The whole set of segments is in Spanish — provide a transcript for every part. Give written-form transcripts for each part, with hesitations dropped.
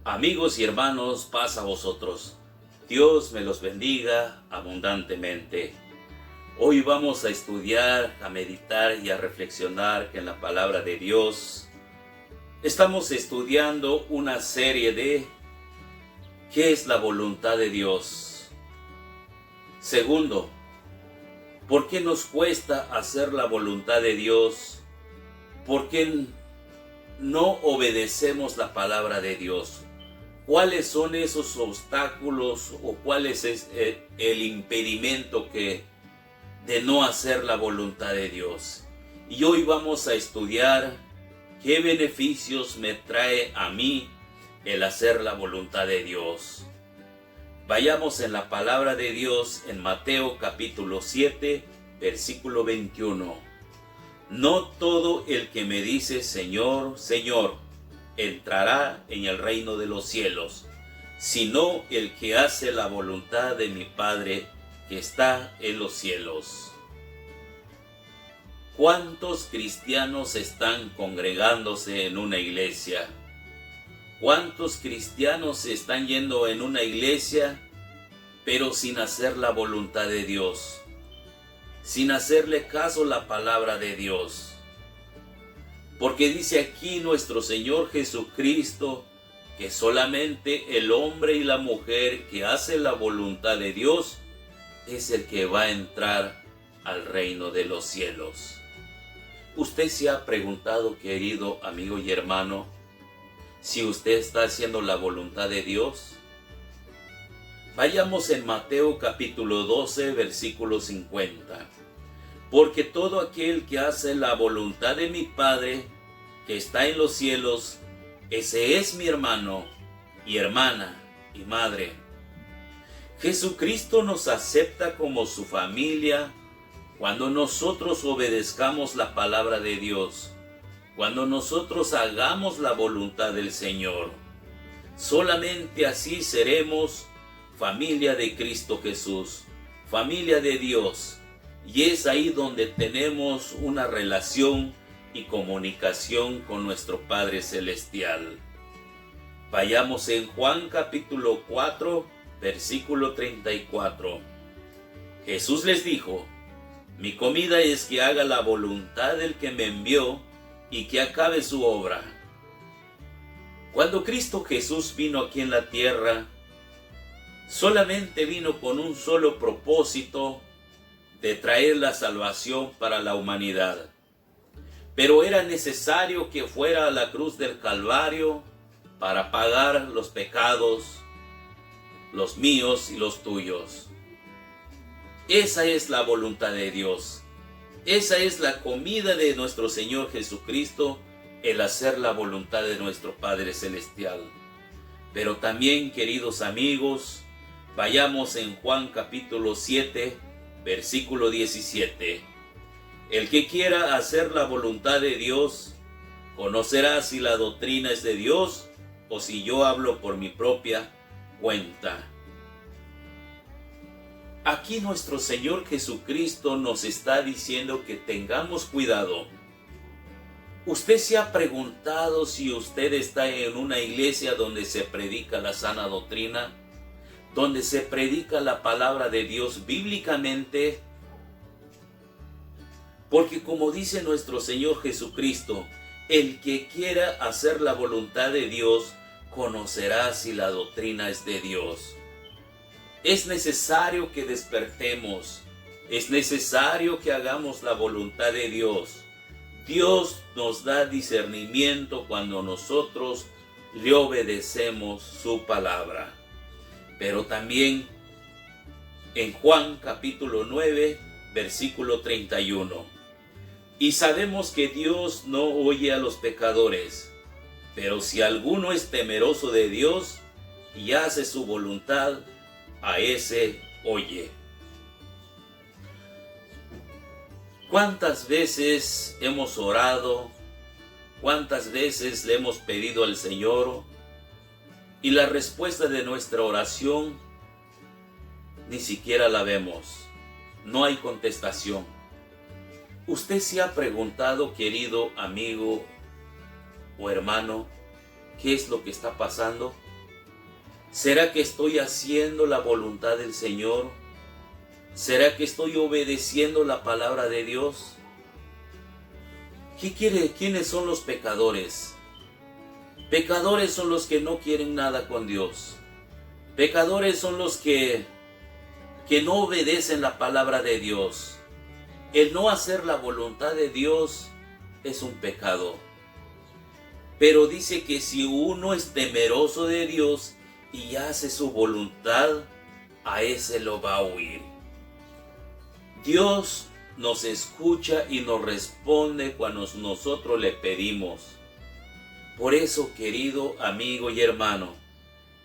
Amigos y hermanos, paz a vosotros. Dios me los bendiga abundantemente. Hoy vamos a estudiar, a meditar y a reflexionar en la palabra de Dios. Estamos estudiando una serie de ¿qué es la voluntad de Dios? Segundo, ¿por qué nos cuesta hacer la voluntad de Dios? ¿Por qué no obedecemos la palabra de Dios? ¿Cuáles son esos obstáculos o cuál es el impedimento de no hacer la voluntad de Dios? Y hoy vamos a estudiar qué beneficios me trae a mí el hacer la voluntad de Dios. Vayamos en la palabra de Dios en Mateo capítulo 7, versículo 21. No todo el que me dice Señor, Señor, entrará en el reino de los cielos, sino el que hace la voluntad de mi Padre que está en los cielos. ¿Cuántos cristianos están congregándose en una iglesia? ¿Cuántos cristianos están yendo en una iglesia, pero sin hacer la voluntad de Dios? Sin hacerle caso a la palabra de Dios. Porque dice aquí nuestro Señor Jesucristo que solamente el hombre y la mujer que hace la voluntad de Dios es el que va a entrar al reino de los cielos. ¿Usted se ha preguntado, querido amigo y hermano, si usted está haciendo la voluntad de Dios? Vayamos en Mateo capítulo 12, versículo 50. Porque todo aquel que hace la voluntad de mi Padre que está en los cielos, ese es mi hermano y hermana y madre. Jesucristo nos acepta como su familia cuando nosotros obedezcamos la palabra de Dios, cuando nosotros hagamos la voluntad del Señor. Solamente así seremos familia de Cristo Jesús, familia de Dios. Y es ahí donde tenemos una relación y comunicación con nuestro Padre Celestial. Vayamos en Juan capítulo 4, versículo 34. Jesús les dijo: mi comida es que haga la voluntad del que me envió y que acabe su obra. Cuando Cristo Jesús vino aquí en la tierra, solamente vino con un solo propósito: de traer la salvación para la humanidad. Pero era necesario que fuera a la cruz del Calvario para pagar los pecados, los míos y los tuyos. Esa es la voluntad de Dios. Esa es la comida de nuestro Señor Jesucristo, el hacer la voluntad de nuestro Padre Celestial. Pero también, queridos amigos, vayamos en Juan capítulo 7, versículo 17. El que quiera hacer la voluntad de Dios, conocerá si la doctrina es de Dios o si yo hablo por mi propia cuenta. Aquí nuestro Señor Jesucristo nos está diciendo que tengamos cuidado. ¿Usted se ha preguntado si usted está en una iglesia donde se predica la sana doctrina? Donde se predica la palabra de Dios bíblicamente? Porque como dice nuestro Señor Jesucristo, el que quiera hacer la voluntad de Dios, conocerá si la doctrina es de Dios. Es necesario que despertemos, es necesario que hagamos la voluntad de Dios. Dios nos da discernimiento cuando nosotros le obedecemos su palabra. Pero también en Juan capítulo 9, versículo 31. Y sabemos que Dios no oye a los pecadores, pero si alguno es temeroso de Dios y hace su voluntad, a ese oye. ¿Cuántas veces hemos orado? ¿Cuántas veces le hemos pedido al Señor? Y la respuesta de nuestra oración ni siquiera la vemos. No hay contestación. ¿Usted se ha preguntado, querido amigo o hermano, qué es lo que está pasando? ¿Será que estoy haciendo la voluntad del Señor? ¿Será que estoy obedeciendo la palabra de Dios? ¿Quiénes son los pecadores? Pecadores son los que no quieren nada con Dios. Pecadores son los que no obedecen la palabra de Dios. El no hacer la voluntad de Dios es un pecado. Pero dice que si uno es temeroso de Dios y hace su voluntad, a ese lo va a oír. Dios nos escucha y nos responde cuando nosotros le pedimos. Por eso, querido amigo y hermano,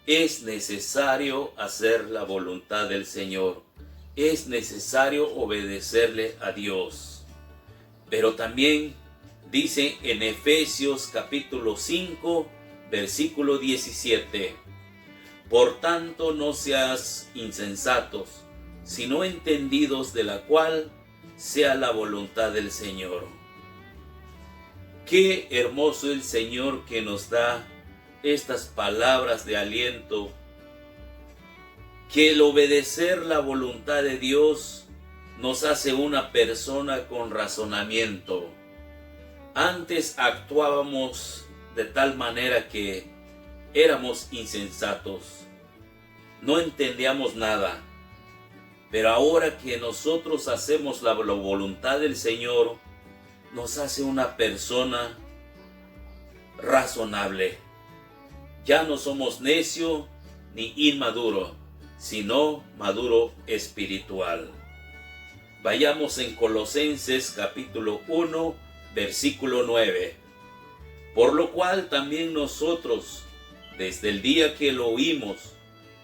es necesario hacer la voluntad del Señor. Es necesario obedecerle a Dios. Pero también dice en Efesios capítulo 5, versículo 17: Por tanto no seas insensatos, sino entendidos de la cual sea la voluntad del Señor. Qué hermoso el Señor que nos da estas palabras de aliento, que el obedecer la voluntad de Dios nos hace una persona con razonamiento. Antes actuábamos de tal manera que éramos insensatos, no entendíamos nada, pero ahora que nosotros hacemos la voluntad del Señor, nos hace una persona razonable. Ya no somos necio ni inmaduro, sino maduro espiritual. Vayamos en Colosenses capítulo 1, versículo 9. Por lo cual también nosotros, desde el día que lo oímos,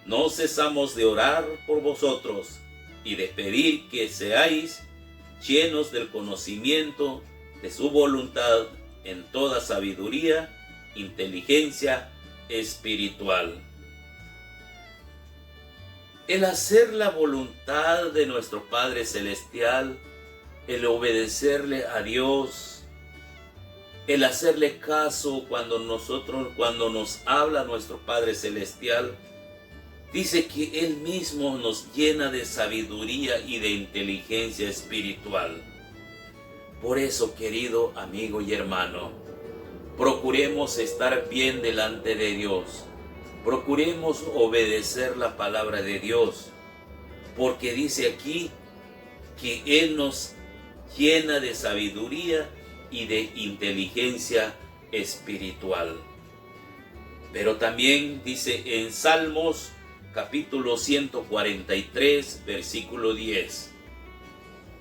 no cesamos de orar por vosotros y de pedir que seáis llenos del conocimiento de su voluntad en toda sabiduría, inteligencia espiritual. El hacer la voluntad de nuestro Padre Celestial, el obedecerle a Dios, el hacerle caso cuando nos habla nuestro Padre Celestial, dice que Él mismo nos llena de sabiduría y de inteligencia espiritual. Por eso, querido amigo y hermano, procuremos estar bien delante de Dios. Procuremos obedecer la palabra de Dios, porque dice aquí que Él nos llena de sabiduría y de inteligencia espiritual. Pero también dice en Salmos capítulo 143, versículo 10: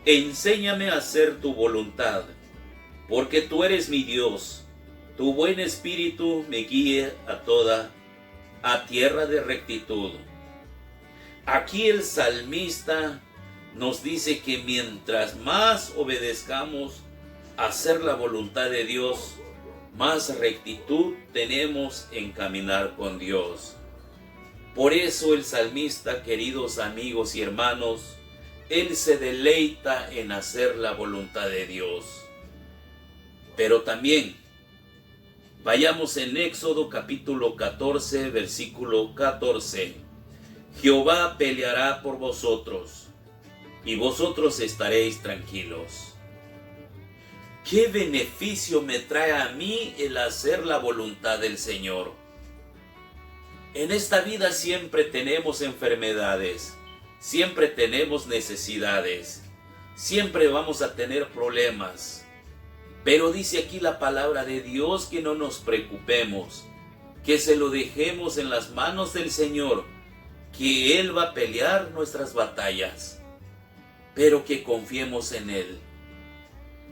Enséñame a hacer tu voluntad, porque tú eres mi Dios. Tu buen espíritu me guíe a tierra de rectitud. Aquí el salmista nos dice que mientras más obedezcamos a hacer la voluntad de Dios, más rectitud tenemos en caminar con Dios. Por eso el salmista, queridos amigos y hermanos, él se deleita en hacer la voluntad de Dios. Pero también vayamos en Éxodo capítulo 14, versículo 14. Jehová peleará por vosotros, y vosotros estaréis tranquilos. ¿Qué beneficio me trae a mí el hacer la voluntad del Señor? En esta vida siempre tenemos enfermedades, siempre tenemos necesidades, siempre vamos a tener problemas. Pero dice aquí la palabra de Dios que no nos preocupemos, que se lo dejemos en las manos del Señor, que Él va a pelear nuestras batallas, pero que confiemos en Él.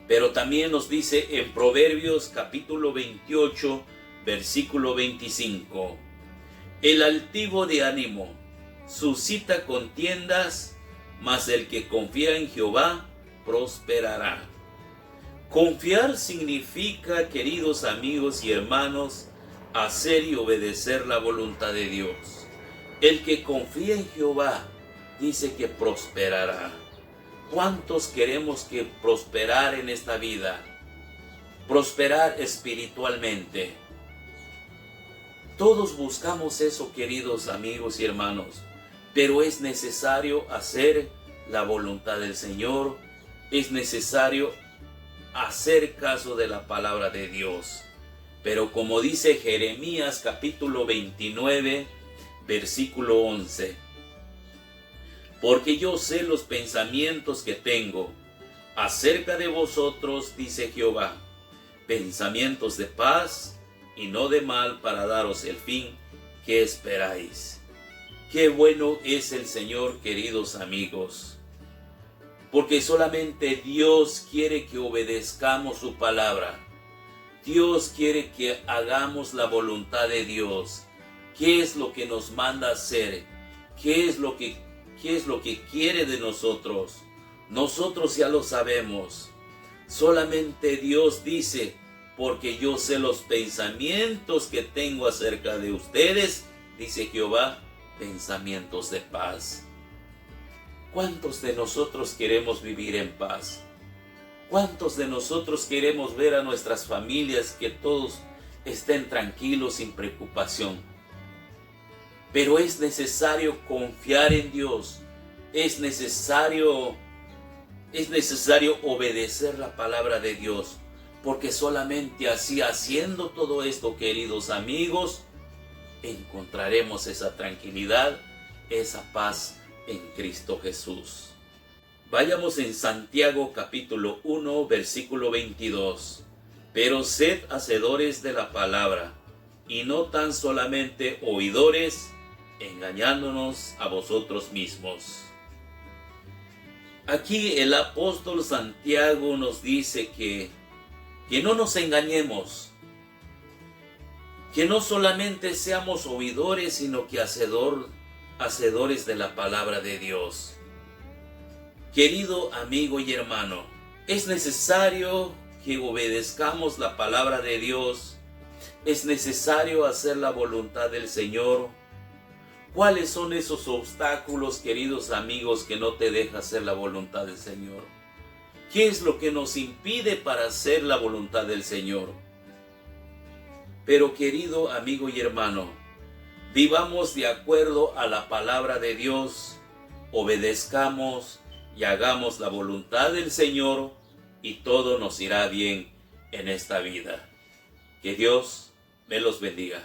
Pero también nos dice en Proverbios capítulo 28, versículo 25: El altivo de ánimo suscita contiendas, mas el que confía en Jehová prosperará. Confiar significa, queridos amigos y hermanos, hacer y obedecer la voluntad de Dios. El que confía en Jehová dice que prosperará. ¿Cuántos queremos que prosperar en esta vida? Prosperar espiritualmente. Todos buscamos eso, queridos amigos y hermanos, pero es necesario hacer la voluntad del Señor, es necesario hacer caso de la palabra de Dios. Pero como dice Jeremías capítulo 29, versículo 11, porque yo sé los pensamientos que tengo acerca de vosotros, dice Jehová, pensamientos de paz y no de mal, para daros el fin que esperáis. Qué bueno es el Señor, queridos amigos, porque solamente Dios quiere que obedezcamos su palabra. Dios quiere que hagamos la voluntad de Dios. ¿Qué es lo que nos manda hacer? ¿Qué es lo que quiere de nosotros? Nosotros ya lo sabemos. Solamente Dios dice, porque yo sé los pensamientos que tengo acerca de ustedes, dice Jehová, pensamientos de paz. ¿Cuántos de nosotros queremos vivir en paz? ¿Cuántos de nosotros queremos ver a nuestras familias que todos estén tranquilos, sin preocupación? Pero es necesario confiar en Dios. Es necesario obedecer la palabra de Dios. Porque solamente así, haciendo todo esto, queridos amigos, encontraremos esa tranquilidad, esa paz en Cristo Jesús. Vayamos en Santiago capítulo 1, versículo 22. Pero sed hacedores de la palabra, y no tan solamente oidores, engañándonos a vosotros mismos. Aquí el apóstol Santiago nos dice que no nos engañemos, que no solamente seamos oidores, sino que hacedores de la palabra de Dios. Querido amigo y hermano, es necesario que obedezcamos la palabra de Dios, es necesario hacer la voluntad del Señor. ¿Cuáles son esos obstáculos, queridos amigos, que no te dejan hacer la voluntad del Señor? ¿Qué es lo que nos impide para hacer la voluntad del Señor? Pero querido amigo y hermano, vivamos de acuerdo a la palabra de Dios, obedezcamos y hagamos la voluntad del Señor, y todo nos irá bien en esta vida. Que Dios me los bendiga.